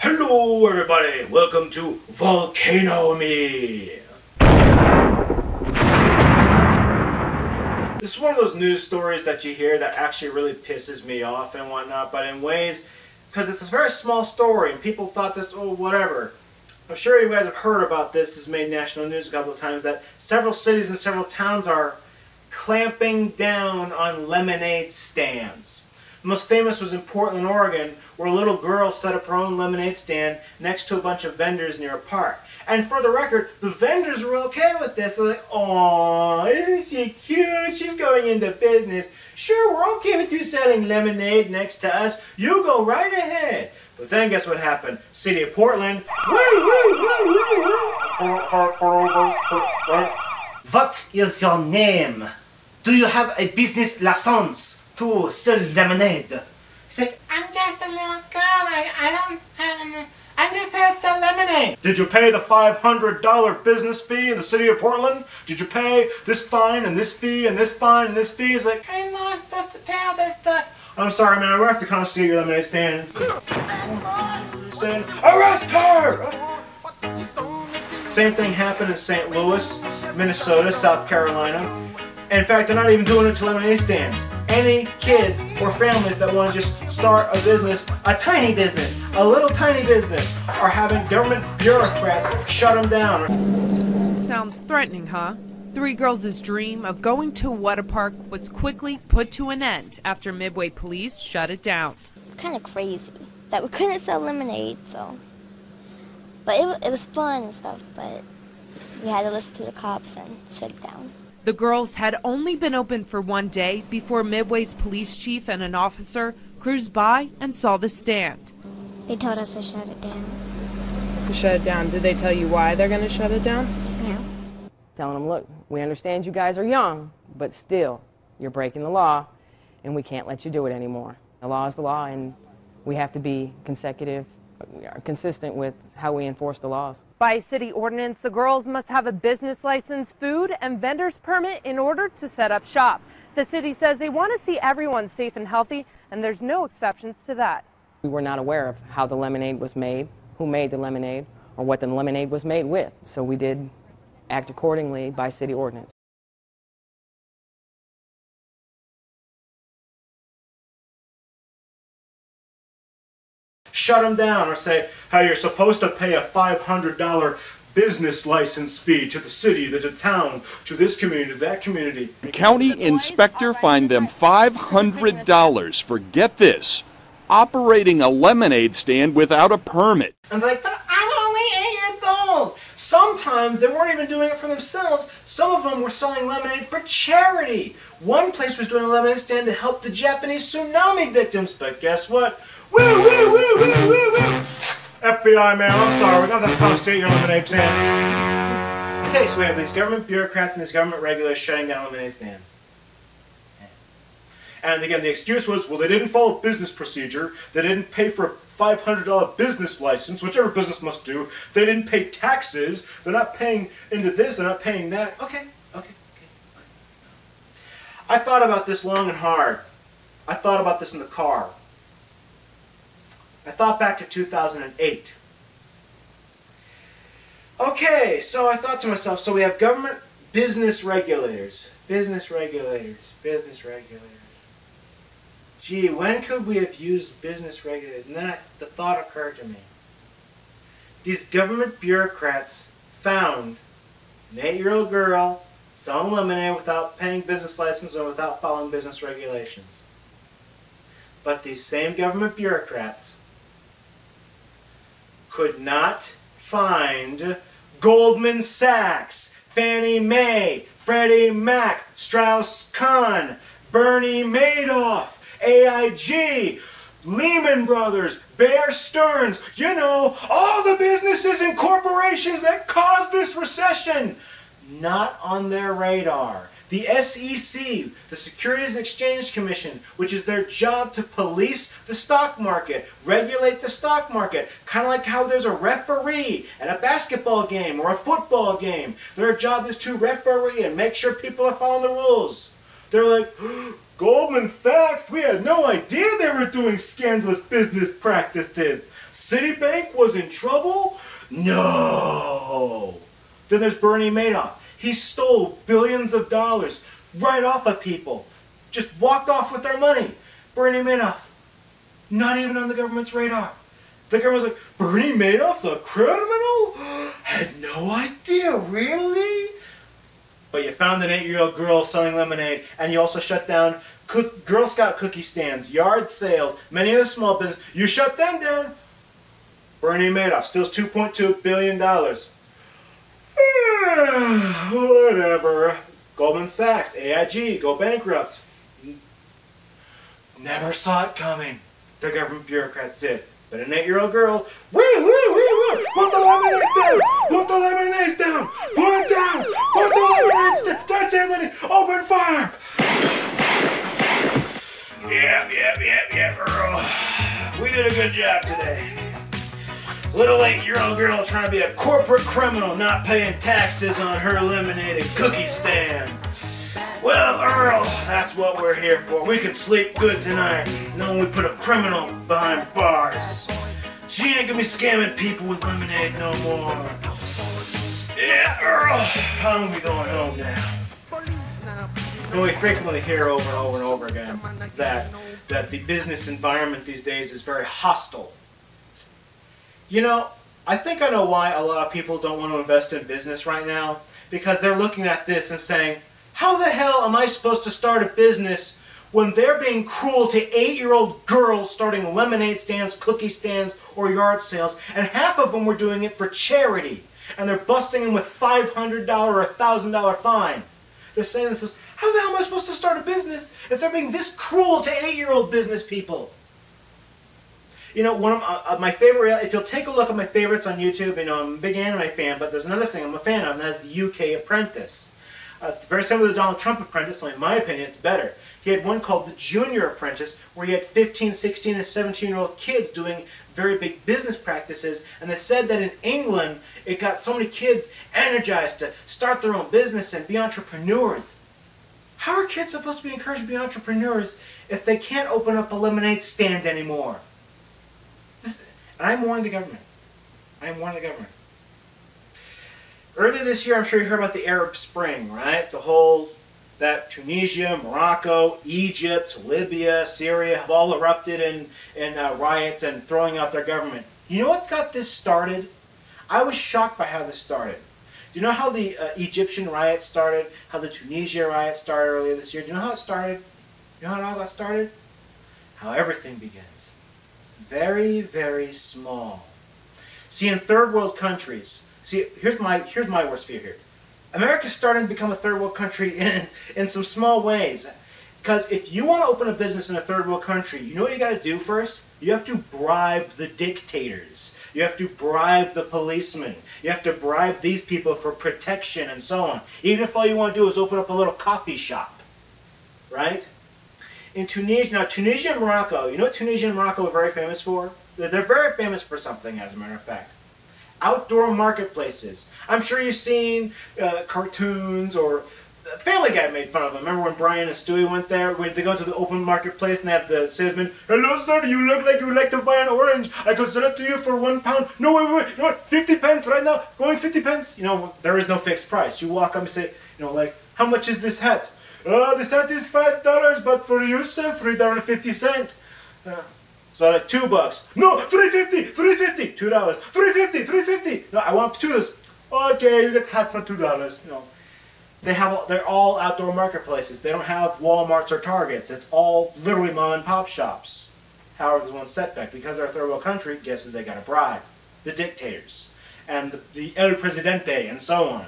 Hello everybody, welcome to Volcano Me. This is one of those news stories that you hear that actually really pisses me off and whatnot, but in ways, because it's a very small story and people thought this, oh whatever. I'm sure you guys have heard about this. It's made national news a couple of times that several cities and several towns are clamping down on lemonade stands. The most famous was in Portland, Oregon, where a little girl set up her own lemonade stand next to a bunch of vendors near a park. And for the record, the vendors were okay with this. They're like, "Aw, isn't she cute? She's going into business. Sure, we're okay with you selling lemonade next to us. You go right ahead." But then guess what happened? City of Portland. What is your name? Do you have a business license to sell lemonade? He's like, I'm just a little girl. I don't have any. I'm just here to sell lemonade. Did you pay the $500 business fee in the city of Portland? Did you pay this fine and this fee and this fine and this fee? It's like, I didn't know I was supposed to pay all this stuff. I'm sorry, man. We're going to have to confiscate your lemonade stand. Arrest her! Same thing happened in St. Louis, Minnesota, South Carolina. In fact, they're not even doing it to lemonade stands. Any kids or families that want to just start a business, a tiny business, a little tiny business, are having government bureaucrats shut them down. Sounds threatening, huh? Three girls' dream of going to a water park was quickly put to an end after Midway police shut it down. Kind of crazy that we couldn't sell lemonade, so. But it was fun and stuff, but we had to listen to the cops and shut it down. The girls had only been open for one day before Midway's police chief and an officer cruised by and saw the stand. They told us to shut it down. To shut it down. Did they tell you why they're going to shut it down? Yeah. Telling them, look, we understand you guys are young, but still, you're breaking the law, and we can't let you do it anymore. The law is the law, and we have to be consistent with how we enforce the laws. By city ordinance, the girls must have a business license, food, and vendor's permit in order to set up shop. The city says they want to see everyone safe and healthy, and there's no exceptions to that. We were not aware of how the lemonade was made, who made the lemonade, or what the lemonade was made with. So we did act accordingly by city ordinance. Shut them down or say how you're supposed to pay a $500 business license fee to the city, to the town, to this community, to that community. County inspector fined them $500 for, get this, operating a lemonade stand without a permit. And they're like, but I'm only 8 years old. Sometimes they weren't even doing it for themselves. Some of them were selling lemonade for charity. One place was doing a lemonade stand to help the Japanese tsunami victims, but guess what? Woo, woo, woo, woo, woo, woo. FBI, man, I'm sorry. We're going to have to confiscate your lemonade stand. Okay, so we have these government bureaucrats and these government regulators shutting down lemonade stands. And again, the excuse was, well, they didn't follow business procedure. They didn't pay for a $500 business license, which every business must do. They didn't pay taxes. They're not paying into this. They're not paying that. Okay. I thought about this long and hard. I thought about this in the car. I thought back to 2008. Okay, so I thought to myself, so we have government business regulators. Gee, when could we have used business regulators? And then the thought occurred to me. These government bureaucrats found an 8-year-old girl selling lemonade without paying business license and without following business regulations. But these same government bureaucrats could not find Goldman Sachs, Fannie Mae, Freddie Mac, Strauss-Kahn, Bernie Madoff, AIG, Lehman Brothers, Bear Stearns, you know, all the businesses and corporations that caused this recession. Not on their radar. The SEC, the Securities and Exchange Commission, which is their job to police the stock market, regulate the stock market, kind of like how there's a referee at a basketball game or a football game. Their job is to referee and make sure people are following the rules. They're like, Goldman Sachs, we had no idea they were doing scandalous business practices. Citibank was in trouble? No. Then there's Bernie Madoff. He stole billions of dollars right off of people. Just walked off with their money. Bernie Madoff, not even on the government's radar. The government's like, Bernie Madoff's a criminal? Had no idea, really? But you found an 8-year-old girl selling lemonade, and you also shut down Girl Scout cookie stands, yard sales, many other small businesses. You shut them down. Bernie Madoff steals $2.2 billion. Whatever. Goldman Sachs, AIG, go bankrupt. Never saw it coming. The government bureaucrats did. But an 8-year-old girl, wee, wee, wee, wee, put the lemonades down! Put the lemonades down! Put it down! Put the lemonades down! That's it, lady! Open fire! Yeah, Earl. We did a good job today. Little 8-year-old girl trying to be a corporate criminal, not paying taxes on her lemonade and cookie stand. Well, Earl, that's what we're here for. We can sleep good tonight, knowing we put a criminal behind bars. She ain't gonna be scamming people with lemonade no more. Yeah, Earl, I'm gonna be going home now. You know, we frequently hear over and over and over again that the business environment these days is very hostile. You know, I think I know why a lot of people don't want to invest in business right now, because they're looking at this and saying, how the hell am I supposed to start a business when they're being cruel to 8-year-old girls starting lemonade stands, cookie stands, or yard sales, and half of them were doing it for charity, and they're busting them with $500 or $1,000 fines. They're saying this is, how the hell am I supposed to start a business if they're being this cruel to 8-year-old business people? You know, one of my favorite, if you'll take a look at my favorites on YouTube, you know, I'm a big anime fan, but there's another thing I'm a fan of, and that's the UK Apprentice. It's very similar to the Donald Trump Apprentice, only in my opinion it's better. He had one called the Junior Apprentice, where he had 15, 16, and 17-year-old kids doing very big business practices, and they said that in England, it got so many kids energized to start their own business and be entrepreneurs. How are kids supposed to be encouraged to be entrepreneurs if they can't open up a lemonade stand anymore? And I'm warning the government. I'm warning the government. Earlier this year, I'm sure you heard about the Arab Spring, right? That Tunisia, Morocco, Egypt, Libya, Syria have all erupted in riots and throwing out their government. You know what got this started? I was shocked by how this started. Do you know how the Egyptian riots started? How the Tunisia riots started earlier this year? Do you know how it started? You know how it all got started? How everything begins. Very, very small. See, in third world countries, here's my worst fear here. America's starting to become a third world country in some small ways. Because if you want to open a business in a third world country, you know what you got to do first? You have to bribe the dictators. You have to bribe the policemen. You have to bribe these people for protection and so on. Even if all you want to do is open up a little coffee shop. Right? In Tunisia, now Tunisia and Morocco, you know what Tunisia and Morocco are very famous for? They're very famous for something, as a matter of fact. Outdoor marketplaces. I'm sure you've seen cartoons, or Family Guy made fun of them. Remember when Brian and Stewie went there? When they go to the open marketplace and they have the salesman, hello sir, you look like you would like to buy an orange. I could sell it to you for £1. No, wait, no, 50 pence right now. Going 50 pence. You know, there is no fixed price. You walk up and say, you know, like, how much is this hat? This hat is $5, but for you, sir, $3.50. So like $2. No, $3.50, $2, $3.50. No, I want $2. Okay, you get hat for $2. You know, they're all outdoor marketplaces. They don't have Walmarts or Targets. It's all literally mom and pop shops. However, there's one setback. Because they're a third world country, guess who they got to bribe? The dictators and the El Presidente and so on.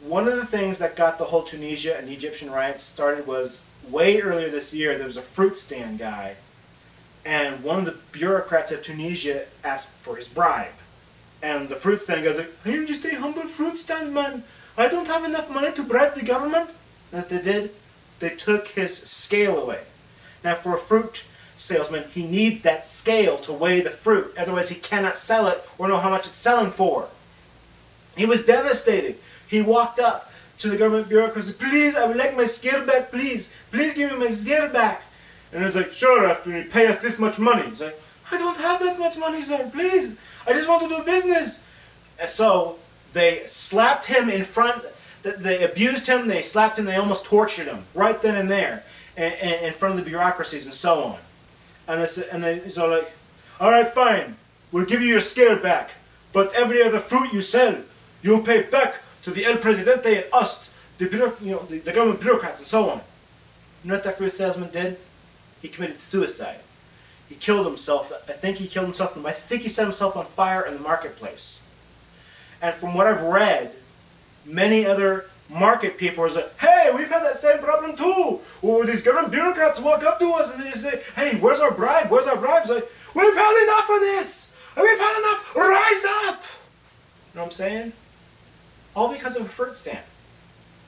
One of the things that got the whole Tunisia and Egyptian riots started was way earlier this year. There was a fruit stand guy, and one of the bureaucrats of Tunisia asked for his bribe. And the fruit stand guy's like, I'm just a humble fruit stand man. I don't have enough money to bribe the government. And what they did, they took his scale away. Now for a fruit salesman, he needs that scale to weigh the fruit. Otherwise he cannot sell it or know how much it's selling for. He was devastated. He walked up to the government bureaucrat and said, please, I would like my scale back, please. Please give me my scale back. And he's like, sure, after you pay us this much money. He's like, I don't have that much money, sir, please. I just want to do business. And so they slapped him in front, they abused him, they slapped him, they almost tortured him right then and there in front of the bureaucracies and so on. And he's all like, all right, fine, we'll give you your scale back, but every other fruit you sell, you'll pay back to the El Presidente and us, the government bureaucrats and so on. You know what that fruit salesman did? He committed suicide. He killed himself. I think he killed himself. I think he set himself on fire in the marketplace. And from what I've read, many other market people are like, hey, we've had that same problem too. Where these government bureaucrats walk up to us and they say, hey, where's our bribe? Where's our bribe? It's like, we've had enough of this. We've had enough. Rise up. You know what I'm saying? All because of a fruit stand.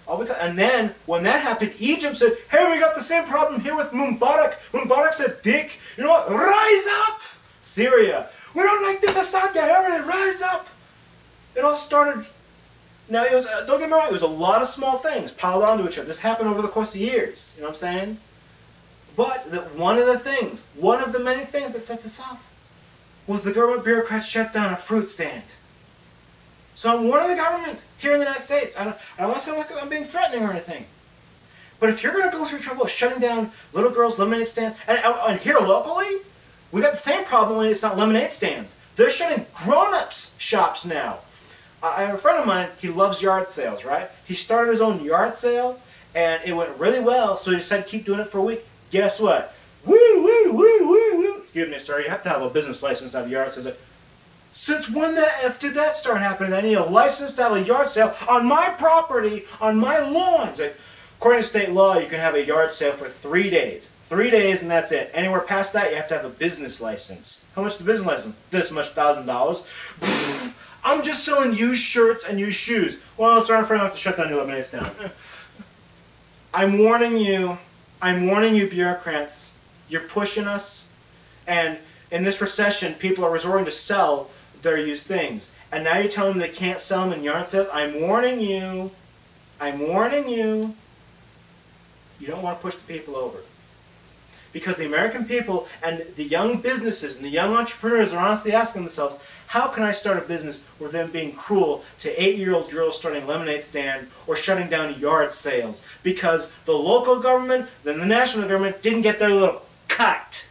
And then, when that happened, Egypt said, hey, we got the same problem here with Mubarak. Mubarak said, dick, you know what, rise up! Syria, we don't like this Assad guy, everybody rise up! It all started, now it was, don't get me wrong, it was a lot of small things piled onto each other. This happened over the course of years, you know what I'm saying? But one of the many things that set this off was the government bureaucrats shut down a fruit stand. So I'm warning the government here in the United States. I don't want to sound like I'm being threatening or anything. But if you're going to go through trouble shutting down little girls' lemonade stands, and here locally, we got the same problem when it's not lemonade stands. They're shutting grown-ups shops now. I have a friend of mine, he loves yard sales, right? He started his own yard sale, and it went really well, so he decided to keep doing it for a week. Guess what? Woo. Excuse me, sir, you have to have a business license to have yard sales. Since when did that start happening? I need a license to have a yard sale on my property, on my lawns. According to state law, you can have a yard sale for 3 days. 3 days and that's it. Anywhere past that, you have to have a business license. How much is the business license? This much, $1,000. I'm just selling used shirts and used shoes. Well, sorry, I'm afraid I have to shut down your lemonade stand. I'm warning you, bureaucrats. You're pushing us. And in this recession, people are resorting to sell their used things. And now you're telling them they can't sell them in yard sales? I'm warning you. You don't want to push the people over. Because the American people and the young businesses and the young entrepreneurs are honestly asking themselves, how can I start a business with them being cruel to 8-year-old girls starting a lemonade stand or shutting down yard sales? Because the local government, then the national government didn't get their little cut.